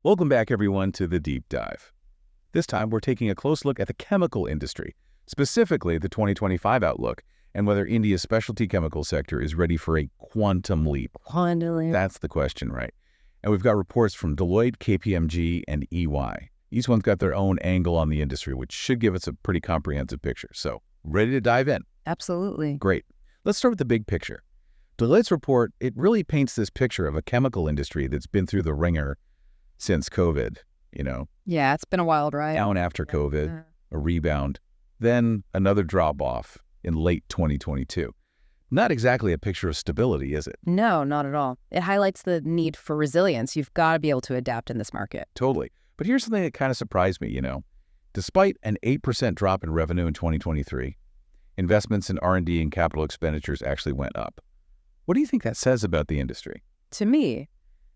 Welcome back, everyone, to The Deep Dive. This time, we're taking a close look at the chemical industry, specifically the 2025 outlook, and whether India's specialty chemical sector is ready for a quantum leap. Quantum leap. That's the question, right? And we've got reports from Deloitte, KPMG, and EY. Each one's got their own angle on the industry, which should give us a pretty comprehensive picture. So, ready to dive in? Absolutely. Great. Let's start with the big picture. Deloitte's report, it really paints this picture of a chemical industry that's been through the ringer since COVID, Yeah, it's been a wild ride. down after COVID, a rebound, then another drop-off in late 2022. Not exactly a picture of stability, is it? No, not at all. It highlights the need for resilience. You've got to be able to adapt in this market. Totally. But here's something that kind of surprised me, Despite an 8% drop in revenue in 2023, investments in R&D and capital expenditures actually went up. What do you think that says about the industry? To me,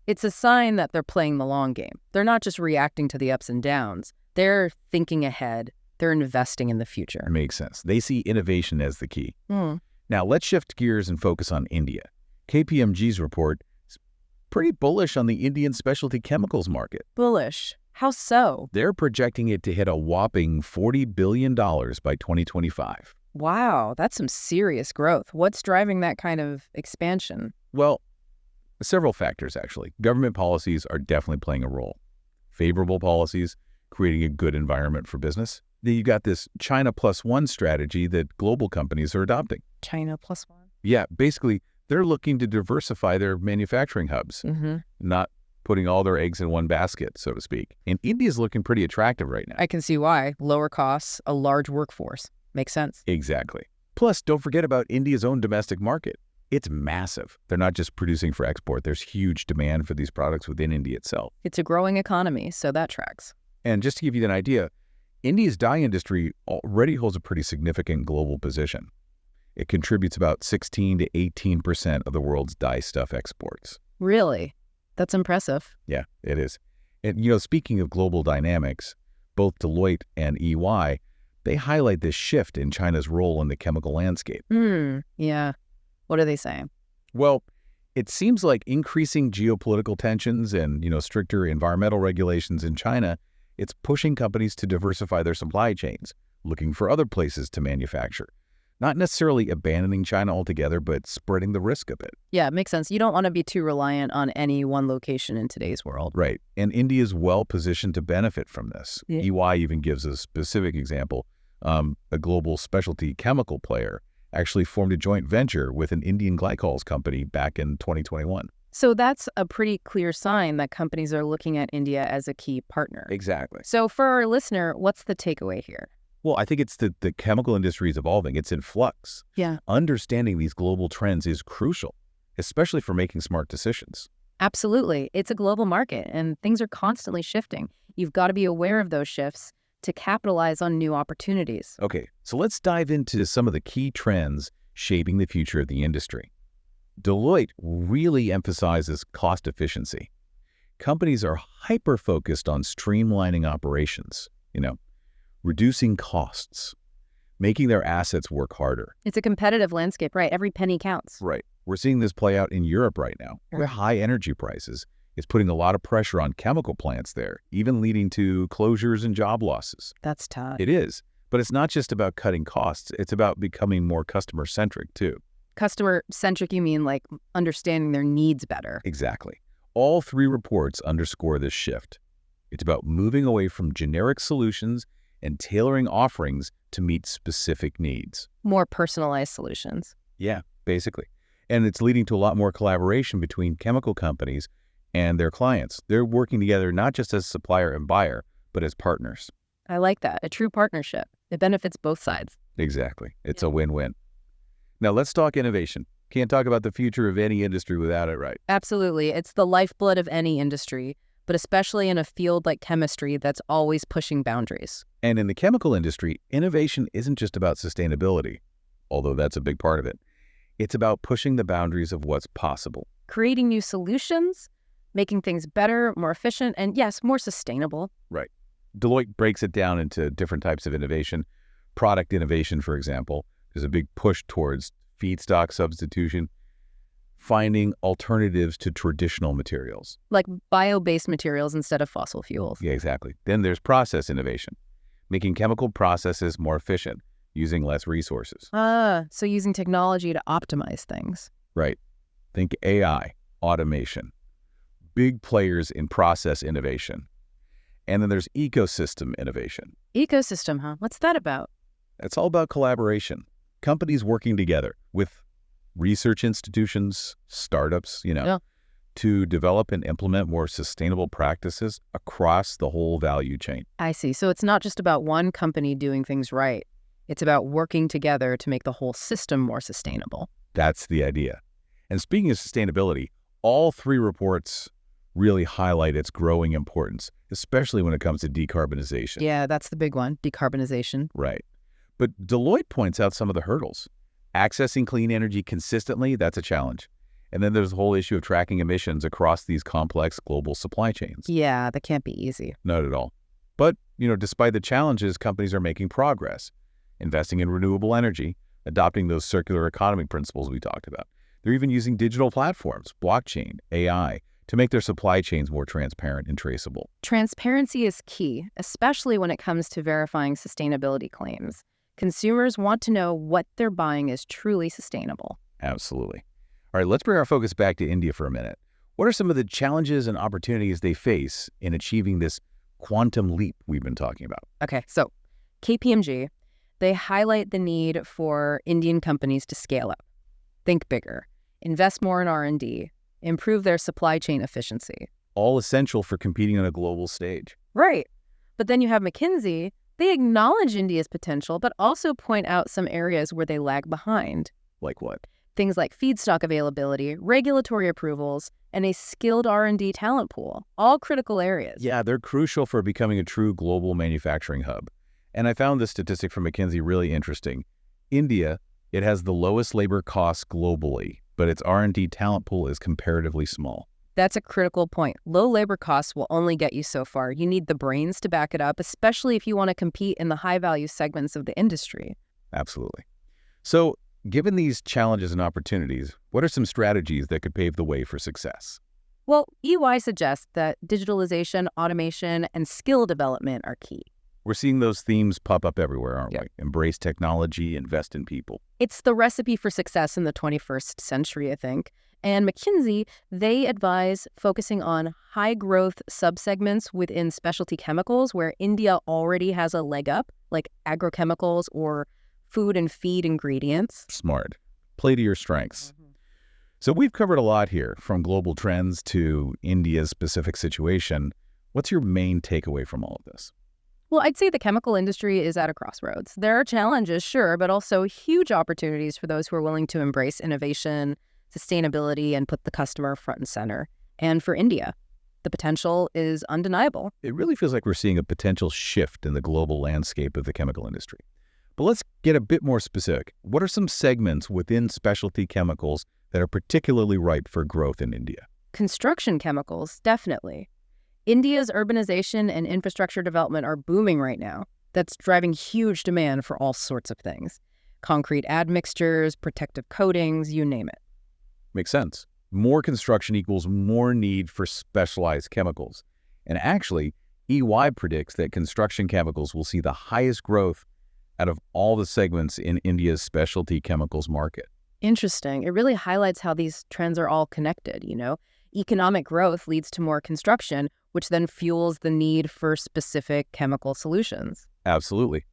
it's a sign that they're playing the long game. They're not just reacting to the ups and downs. They're thinking ahead. They're investing in the future. Makes sense. They see innovation as the key. Now, let's shift gears and focus on India. KPMG's report is pretty bullish on the Indian specialty chemicals market. Bullish. How so? They're projecting it to hit a whopping $40 billion by 2025. Wow, that's some serious growth. What's driving that kind of expansion? Well, several factors, actually. Government policies are definitely playing a role. Favorable policies, creating a good environment for business. Then you got this China plus one strategy that global companies are adopting. China plus one? Yeah, basically, they're looking to diversify their manufacturing hubs, not putting all their eggs in one basket, so to speak. And India's looking pretty attractive right now. I can see why. Lower costs, a large workforce. Makes sense. Exactly. Plus, don't forget about India's own domestic market. It's massive. They're not just producing for export. There's huge demand for these products within India itself. It's a growing economy, so that tracks. And just to give you an idea, India's dye industry already holds a pretty significant global position. It contributes about 16 to 18% of the world's dye stuff exports. Really? That's impressive. Yeah, it is. And, speaking of global dynamics, both Deloitte and EY, they highlight this shift in China's role in the chemical landscape. Yeah. What are they saying? Well, it seems like increasing geopolitical tensions and, stricter environmental regulations in China, it's pushing companies to diversify their supply chains, looking for other places to manufacture. Not necessarily abandoning China altogether, but spreading the risk a bit. Yeah, it makes sense. You don't want to be too reliant on any one location in today's world. Right. And India is well positioned to benefit from this. Yeah. EY even gives a specific example. A global specialty chemical player actually formed a joint venture with an Indian glycols company back in 2021. So that's a pretty clear sign that companies are looking at India as a key partner. Exactly. So for our listener, what's the takeaway here? Well, I think it's the chemical industry is evolving. It's in flux. Yeah. Understanding these global trends is crucial, especially for making smart decisions. Absolutely. It's a global market and things are constantly shifting. You've got to be aware of those shifts to capitalize on new opportunities. Okay, so let's dive into some of the key trends shaping the future of the industry. Deloitte really emphasizes cost efficiency. Companies are hyper-focused on streamlining operations, reducing costs, making their assets work harder. It's a competitive landscape, right? Every penny counts. Right. We're seeing this play out in Europe right now, where high energy prices is putting a lot of pressure on chemical plants there, even leading to closures and job losses. That's tough. It is. But it's not just about cutting costs. It's about becoming more customer-centric, too. Customer-centric, you mean like understanding their needs better? Exactly. All three reports underscore this shift. It's about moving away from generic solutions and tailoring offerings to meet specific needs. More personalized solutions. Yeah, basically. And it's leading to a lot more collaboration between chemical companies and their clients. They're working together not just as supplier and buyer, but as partners. I like that. A true partnership. It benefits both sides. Exactly. It's a win-win. Now let's talk innovation. Can't talk about the future of any industry without it, right? Absolutely. It's the lifeblood of any industry, but especially in a field like chemistry that's always pushing boundaries. And in the chemical industry, innovation isn't just about sustainability, although that's a big part of it. It's about pushing the boundaries of what's possible. Creating new solutions, making things better, more efficient, and yes, more sustainable. Right. Deloitte breaks it down into different types of innovation. Product innovation, for example, there's a big push towards feedstock substitution. finding alternatives to traditional materials. Like bio-based materials instead of fossil fuels. Yeah, exactly. Then there's process innovation, making chemical processes more efficient, using less resources. So using technology to optimize things. Right. Think AI, automation, big players in process innovation. And then there's ecosystem innovation. Ecosystem, huh? What's that about? It's all about collaboration. Companies working together with research institutions, startups, Yeah. to develop and implement more sustainable practices across the whole value chain. I see. So it's not just about one company doing things right. It's about working together to make the whole system more sustainable. That's the idea. And speaking of sustainability, all three reports really highlight its growing importance, especially when it comes to decarbonization. Yeah, that's the big one, decarbonization. Right. But Deloitte points out some of the hurdles. Accessing clean energy consistently, that's a challenge. And then there's the whole issue of tracking emissions across these complex global supply chains. Yeah, that can't be easy. Not at all. But, despite the challenges, companies are making progress, investing in renewable energy, adopting those circular economy principles we talked about. They're even using digital platforms, blockchain, AI, to make their supply chains more transparent and traceable. Transparency is key, especially when it comes to verifying sustainability claims. Consumers want to know what they're buying is truly sustainable. Absolutely. All right, let's bring our focus back to India for a minute. What are some of the challenges and opportunities they face in achieving this quantum leap we've been talking about? Okay, so KPMG, they highlight the need for Indian companies to scale up, think bigger, invest more in R&D, improve their supply chain efficiency. All essential for competing on a global stage. Right. But then you have McKinsey. They acknowledge India's potential, but also point out some areas where they lag behind. Like what? Things like feedstock availability, regulatory approvals, and a skilled R&D talent pool, all critical areas. Yeah, they're crucial for becoming a true global manufacturing hub. And I found this statistic from McKinsey really interesting. India, it has the lowest labor costs globally, but its R&D talent pool is comparatively small. That's a critical point. Low labor costs will only get you so far. You need the brains to back it up, especially if you want to compete in the high-value segments of the industry. Absolutely. So, given these challenges and opportunities, what are some strategies that could pave the way for success? Well, EY suggests that digitalization, automation, and skill development are key. We're seeing those themes pop up everywhere, aren't Yep. we? Embrace technology, invest in people. It's the recipe for success in the 21st century, I think. And McKinsey, they advise focusing on high-growth subsegments within specialty chemicals where India already has a leg up, like agrochemicals or food and feed ingredients. Smart. Play to your strengths. So we've covered a lot here, from global trends to India's specific situation. What's your main takeaway from all of this? Well, I'd say the chemical industry is at a crossroads. There are challenges, sure, but also huge opportunities for those who are willing to embrace innovation, sustainability, and put the customer front and center. And for India, the potential is undeniable. It really feels like we're seeing a potential shift in the global landscape of the chemical industry. But let's get a bit more specific. What are some segments within specialty chemicals that are particularly ripe for growth in India? Construction chemicals, definitely. India's urbanization and infrastructure development are booming right now. That's driving huge demand for all sorts of things. Concrete admixtures, protective coatings, you name it. Makes sense. More construction equals more need for specialized chemicals. And actually, EY predicts that construction chemicals will see the highest growth out of all the segments in India's specialty chemicals market. Interesting. It really highlights how these trends are all connected, Economic growth leads to more construction, which then fuels the need for specific chemical solutions. Absolutely.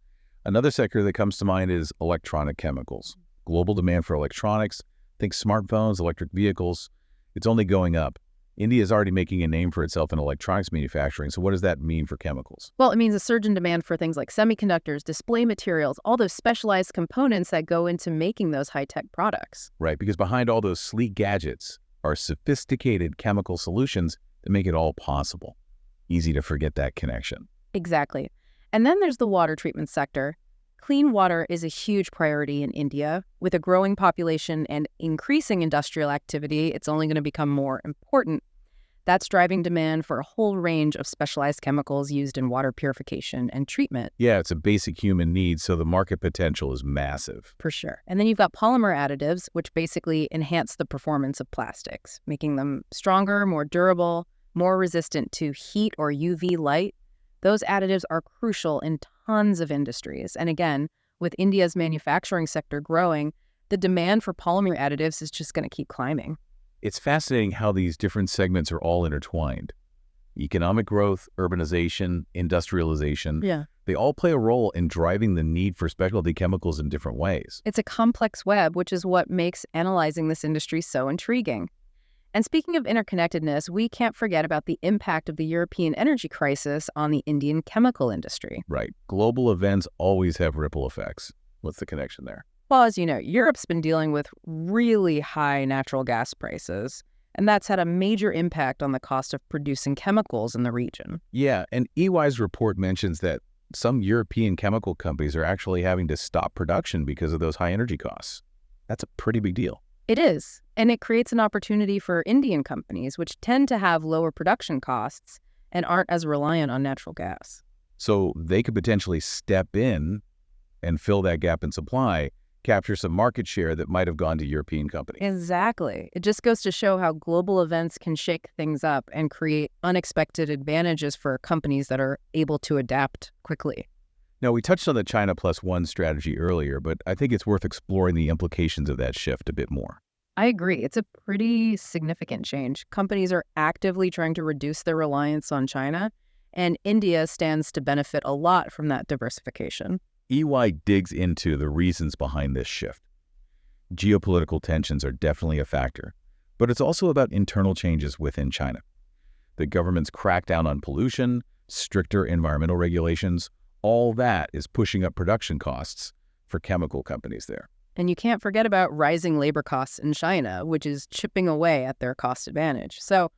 Another sector that comes to mind is electronic chemicals. Global demand for electronics, think smartphones, electric vehicles, it's only going up. India is already making a name for itself in electronics manufacturing, so what does that mean for chemicals? Well, it means a surge in demand for things like semiconductors, display materials, all those specialized components that go into making those high-tech products. Right, because behind all those sleek gadgets are sophisticated chemical solutions that make it all possible. Easy to forget that connection. Exactly. And then there's the water treatment sector. Clean water is a huge priority in India. With a growing population and increasing industrial activity, it's only going to become more important. That's driving demand for a whole range of specialized chemicals used in water purification and treatment. Yeah, it's a basic human need, so the market potential is massive. For sure. And then you've got polymer additives, which basically enhance the performance of plastics, making them stronger, more durable, more resistant to heat or UV light. Those additives are crucial in tons of industries. And again, with India's manufacturing sector growing, the demand for polymer additives is just going to keep climbing. It's fascinating how these different segments are all intertwined. Economic growth, urbanization, industrialization, Yeah. they all play a role in driving the need for specialty chemicals in different ways. It's a complex web, which is what makes analyzing this industry so intriguing. And speaking of interconnectedness, we can't forget about the impact of the European energy crisis on the Indian chemical industry. Right. Global events always have ripple effects. What's the connection there? Well, as you know, Europe's been dealing with really high natural gas prices, and that's had a major impact on the cost of producing chemicals in the region. Yeah, and EY's report mentions that some European chemical companies are actually having to stop production because of those high energy costs. That's a pretty big deal. It is, and it creates an opportunity for Indian companies, which tend to have lower production costs and aren't as reliant on natural gas. So they could potentially step in and fill that gap in supply, capture some market share that might have gone to European companies. Exactly. It just goes to show how global events can shake things up and create unexpected advantages for companies that are able to adapt quickly. Now, we touched on the China Plus One strategy earlier, but I think it's worth exploring the implications of that shift a bit more. I agree. It's a pretty significant change. Companies are actively trying to reduce their reliance on China, and India stands to benefit a lot from that diversification. EY digs into the reasons behind this shift. Geopolitical tensions are definitely a factor, but it's also about internal changes within China. The government's crackdown on pollution, stricter environmental regulations, all that is pushing up production costs for chemical companies there. And you can't forget about rising labor costs in China, which is chipping away at their cost advantage. So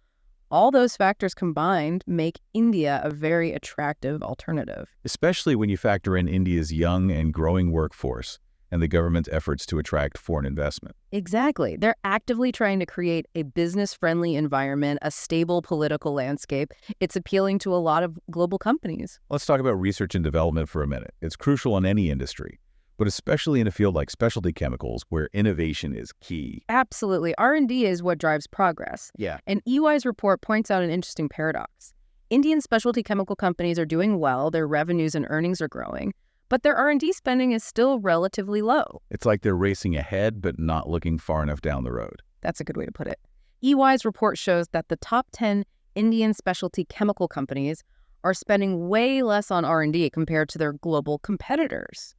all those factors combined make India a very attractive alternative. Especially when you factor in India's young and growing workforce and the government's efforts to attract foreign investment. Exactly. They're actively trying to create a business-friendly environment, a stable political landscape. It's appealing to a lot of global companies. Let's talk about research and development for a minute. It's crucial in any industry, but especially in a field like specialty chemicals where innovation is key. Absolutely. R&D is what drives progress. Yeah. And EY's report points out an interesting paradox. Indian specialty chemical companies are doing well, their revenues and earnings are growing, but their R&D spending is still relatively low. It's like they're racing ahead, but not looking far enough down the road. That's a good way to put it. EY's report shows that the top 10 Indian specialty chemical companies are spending way less on R&D compared to their global competitors.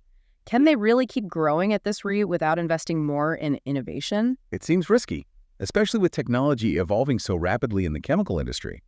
Can they really keep growing at this rate without investing more in innovation? It seems risky, especially with technology evolving so rapidly in the chemical industry.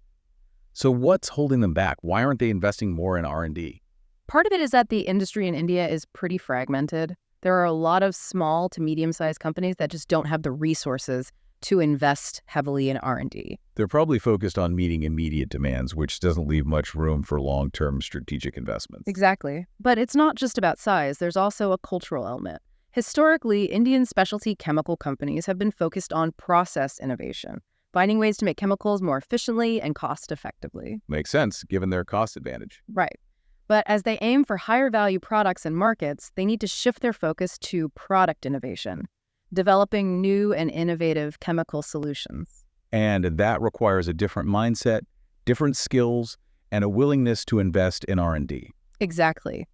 So what's holding them back? Why aren't they investing more in R&D? Part of it is that the industry in India is pretty fragmented. There are a lot of small to medium-sized companies that just don't have the resources to invest heavily in R&D. They're probably focused on meeting immediate demands, which doesn't leave much room for long-term strategic investments. Exactly. But it's not just about size. There's also a cultural element. Historically, Indian specialty chemical companies have been focused on process innovation, finding ways to make chemicals more efficiently and cost-effectively. Makes sense, given their cost advantage. Right. But as they aim for higher value products and markets, they need to shift their focus to product innovation, developing new and innovative chemical solutions. And that requires a different mindset, different skills, and a willingness to invest in R&D. Exactly.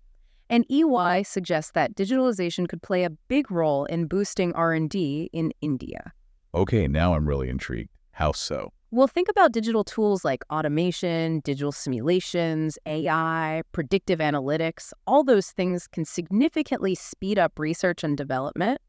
And EY suggests that digitalization could play a big role in boosting R&D in India. Okay, now I'm really intrigued. How so? Well, think about digital tools like automation, digital simulations, AI, predictive analytics. All those things can significantly speed up research and development.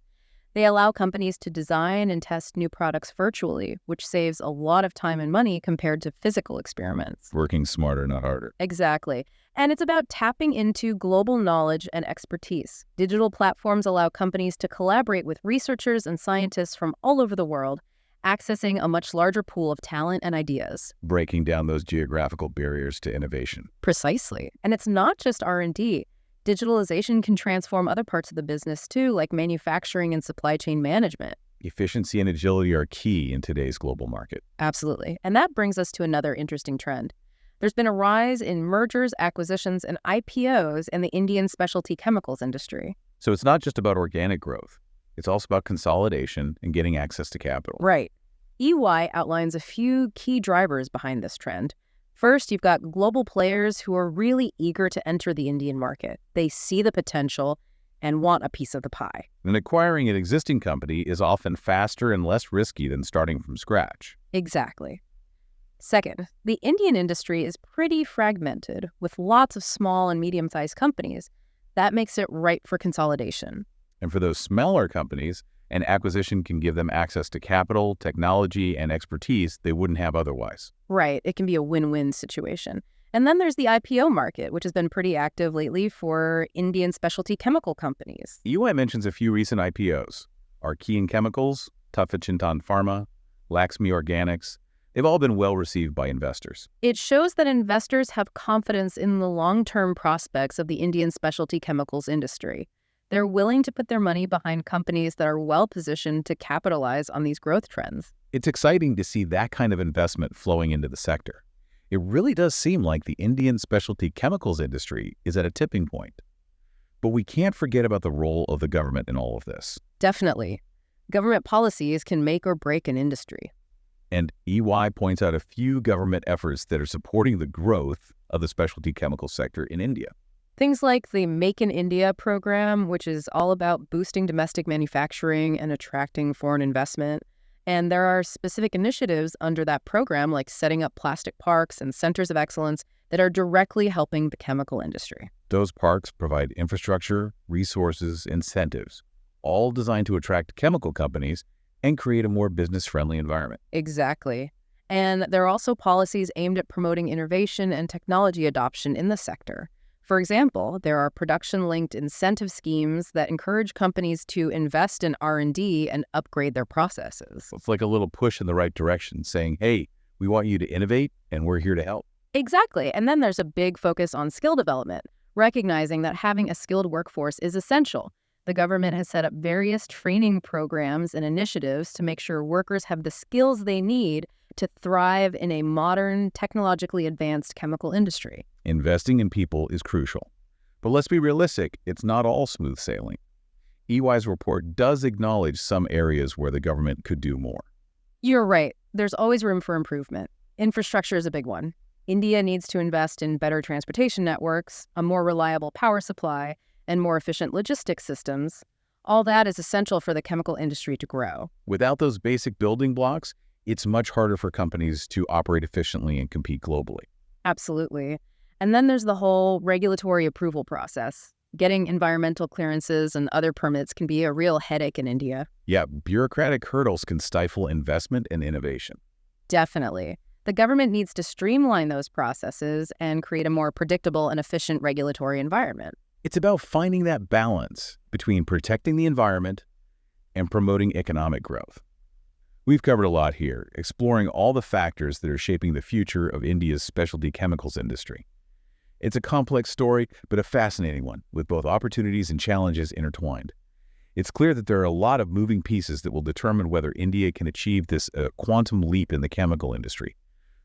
They allow companies to design and test new products virtually, which saves a lot of time and money compared to physical experiments. Working smarter, not harder. Exactly. And it's about tapping into global knowledge and expertise. Digital platforms allow companies to collaborate with researchers and scientists from all over the world, accessing a much larger pool of talent and ideas. Breaking down those geographical barriers to innovation. Precisely. And it's not just R&D. Digitalization can transform other parts of the business too, like manufacturing and supply chain management. Efficiency and agility are key in today's global market. Absolutely. And that brings us to another interesting trend. There's been a rise in mergers, acquisitions, and IPOs in the Indian specialty chemicals industry. So it's not just about organic growth. It's also about consolidation and getting access to capital. Right. EY outlines a few key drivers behind this trend. First, you've got global players who are really eager to enter the Indian market. They see the potential and want a piece of the pie. And acquiring an existing company is often faster and less risky than starting from scratch. Exactly. Second, the Indian industry is pretty fragmented with lots of small and medium-sized companies. That makes it ripe for consolidation. And for those smaller companies, an acquisition can give them access to capital, technology, and expertise they wouldn't have otherwise. Right. It can be a win-win situation. And then there's the IPO market, which has been pretty active lately for Indian specialty chemical companies. EY mentions a few recent IPOs. Archean Chemicals, Tuffichintan Pharma, Laxmi Organics. They've all been well received by investors. It shows that investors have confidence in the long-term prospects of the Indian specialty chemicals industry. They're willing to put their money behind companies that are well-positioned to capitalize on these growth trends. It's exciting to see that kind of investment flowing into the sector. It really does seem like the Indian specialty chemicals industry is at a tipping point. But we can't forget about the role of the government in all of this. Definitely. Government policies can make or break an industry. And EY points out a few government efforts that are supporting the growth of the specialty chemical sector in India. Things like the Make in India program, which is all about boosting domestic manufacturing and attracting foreign investment. And there are specific initiatives under that program, like setting up plastic parks and centers of excellence that are directly helping the chemical industry. Those parks provide infrastructure, resources, incentives, all designed to attract chemical companies and create a more business-friendly environment. Exactly. And there are also policies aimed at promoting innovation and technology adoption in the sector. For example, there are production-linked incentive schemes that encourage companies to invest in R&D and upgrade their processes. It's like a little push in the right direction, saying, hey, we want you to innovate, and we're here to help. Exactly. And then there's a big focus on skill development, recognizing that having a skilled workforce is essential. The government has set up various training programs and initiatives to make sure workers have the skills they need to thrive in a modern, technologically advanced chemical industry. Investing in people is crucial. But let's be realistic, it's not all smooth sailing. EY's report does acknowledge some areas where the government could do more. You're right. There's always room for improvement. Infrastructure is a big one. India needs to invest in better transportation networks, a more reliable power supply, and more efficient logistics systems. All that is essential for the chemical industry to grow. Without those basic building blocks, it's much harder for companies to operate efficiently and compete globally. Absolutely. And then there's the whole regulatory approval process. Getting environmental clearances and other permits can be a real headache in India. Yeah, bureaucratic hurdles can stifle investment and innovation. Definitely. The government needs to streamline those processes and create a more predictable and efficient regulatory environment. It's about finding that balance between protecting the environment and promoting economic growth. We've covered a lot here, exploring all the factors that are shaping the future of India's specialty chemicals industry. It's a complex story, but a fascinating one, with both opportunities and challenges intertwined. It's clear that there are a lot of moving pieces that will determine whether India can achieve this quantum leap in the chemical industry.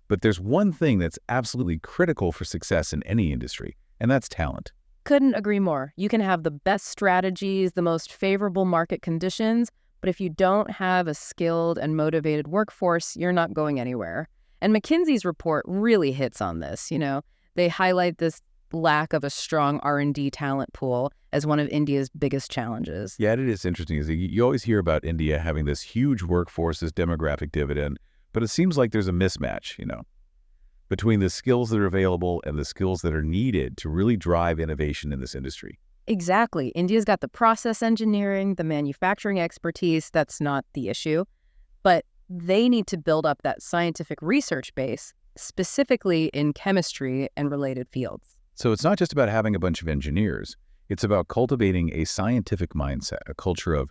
But there's one thing that's absolutely critical for success in any industry, and that's talent. Couldn't agree more. You can have the best strategies, the most favorable market conditions, but if you don't have a skilled and motivated workforce, you're not going anywhere. And McKinsey's report really hits on this. They highlight this lack of a strong R&D talent pool as one of India's biggest challenges. Yeah, it is interesting. You always hear about India having this huge workforce, this demographic dividend, but it seems like there's a mismatch, between the skills that are available and the skills that are needed to really drive innovation in this industry. Exactly. India's got the process engineering, the manufacturing expertise. That's not the issue. But they need to build up that scientific research base, specifically in chemistry and related fields. So it's not just about having a bunch of engineers. It's about cultivating a scientific mindset, a culture of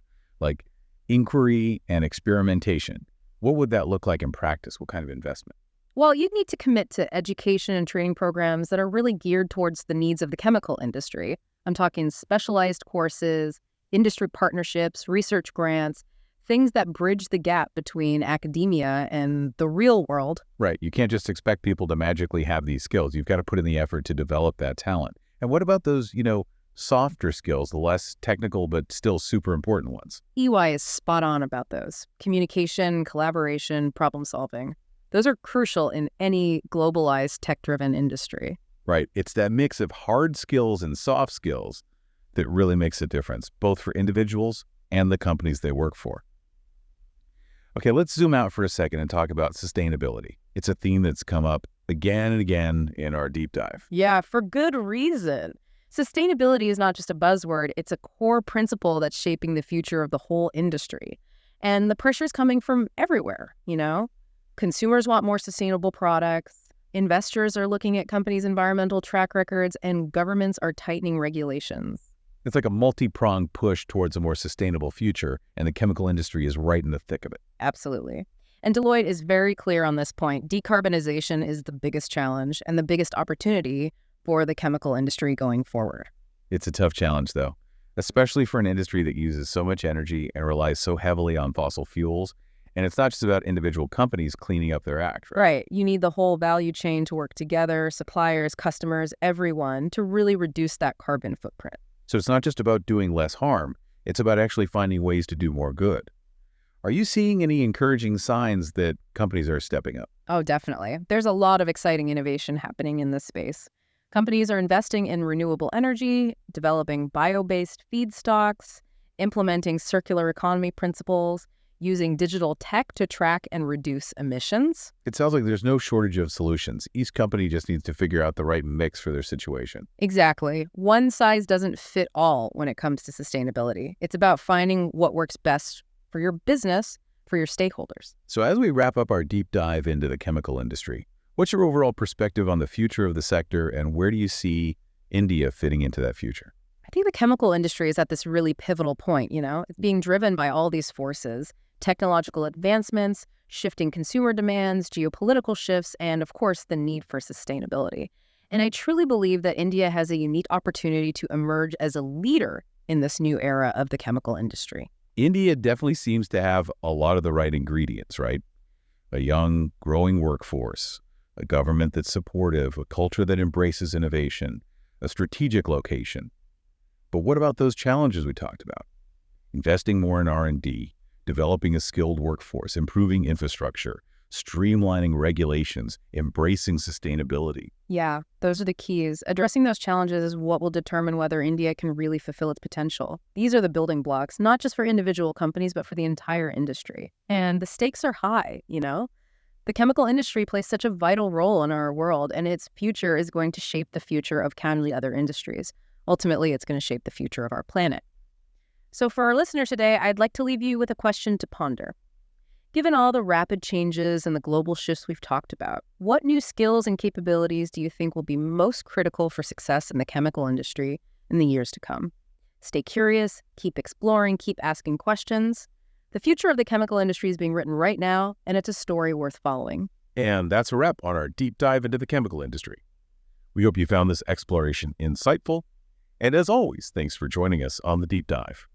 inquiry and experimentation. What would that look like in practice? What kind of investment? Well, you need to commit to education and training programs that are really geared towards the needs of the chemical industry. I'm talking specialized courses, industry partnerships, research grants, things that bridge the gap between academia and the real world. Right. You can't just expect people to magically have these skills. You've got to put in the effort to develop that talent. And what about those, softer skills, the less technical but still super important ones? EY is spot on about those. Communication, collaboration, problem solving. Those are crucial in any globalized tech-driven industry. Right. It's that mix of hard skills and soft skills that really makes a difference, both for individuals and the companies they work for. Okay, let's zoom out for a second and talk about sustainability. It's a theme that's come up again and again in our deep dive. Yeah, for good reason. Sustainability is not just a buzzword, it's a core principle that's shaping the future of the whole industry. And the pressure's coming from everywhere. Consumers want more sustainable products, investors are looking at companies' environmental track records, and governments are tightening regulations. It's like a multi-pronged push towards a more sustainable future, and the chemical industry is right in the thick of it. Absolutely. And Deloitte is very clear on this point. Decarbonization is the biggest challenge and the biggest opportunity for the chemical industry going forward. It's a tough challenge, though, especially for an industry that uses so much energy and relies so heavily on fossil fuels. And it's not just about individual companies cleaning up their act, right? Right. You need the whole value chain to work together, suppliers, customers, everyone, to really reduce that carbon footprint. So it's not just about doing less harm. It's about actually finding ways to do more good. Are you seeing any encouraging signs that companies are stepping up? Oh, definitely. There's a lot of exciting innovation happening in this space. Companies are investing in renewable energy, developing bio-based feedstocks, implementing circular economy principles, using digital tech to track and reduce emissions. It sounds like there's no shortage of solutions. Each company just needs to figure out the right mix for their situation. Exactly. One size doesn't fit all when it comes to sustainability. It's about finding what works best for your business, for your stakeholders. So as we wrap up our deep dive into the chemical industry, what's your overall perspective on the future of the sector, and where do you see India fitting into that future? I think the chemical industry is at this really pivotal point, It's being driven by all these forces: technological advancements, shifting consumer demands, geopolitical shifts, and of course, the need for sustainability. And I truly believe that India has a unique opportunity to emerge as a leader in this new era of the chemical industry. India definitely seems to have a lot of the right ingredients, right? A young, growing workforce, a government that's supportive, a culture that embraces innovation, a strategic location. But what about those challenges we talked about? Investing more in R&D, developing a skilled workforce, improving infrastructure, streamlining regulations, embracing sustainability. Yeah, those are the keys. Addressing those challenges is what will determine whether India can really fulfill its potential. These are the building blocks, not just for individual companies, but for the entire industry. And the stakes are high, The chemical industry plays such a vital role in our world, and its future is going to shape the future of countless other industries. Ultimately, it's going to shape the future of our planet. So for our listeners today, I'd like to leave you with a question to ponder. Given all the rapid changes and the global shifts we've talked about, what new skills and capabilities do you think will be most critical for success in the chemical industry in the years to come? Stay curious, keep exploring, keep asking questions. The future of the chemical industry is being written right now, and it's a story worth following. And that's a wrap on our deep dive into the chemical industry. We hope you found this exploration insightful. And as always, thanks for joining us on the deep dive.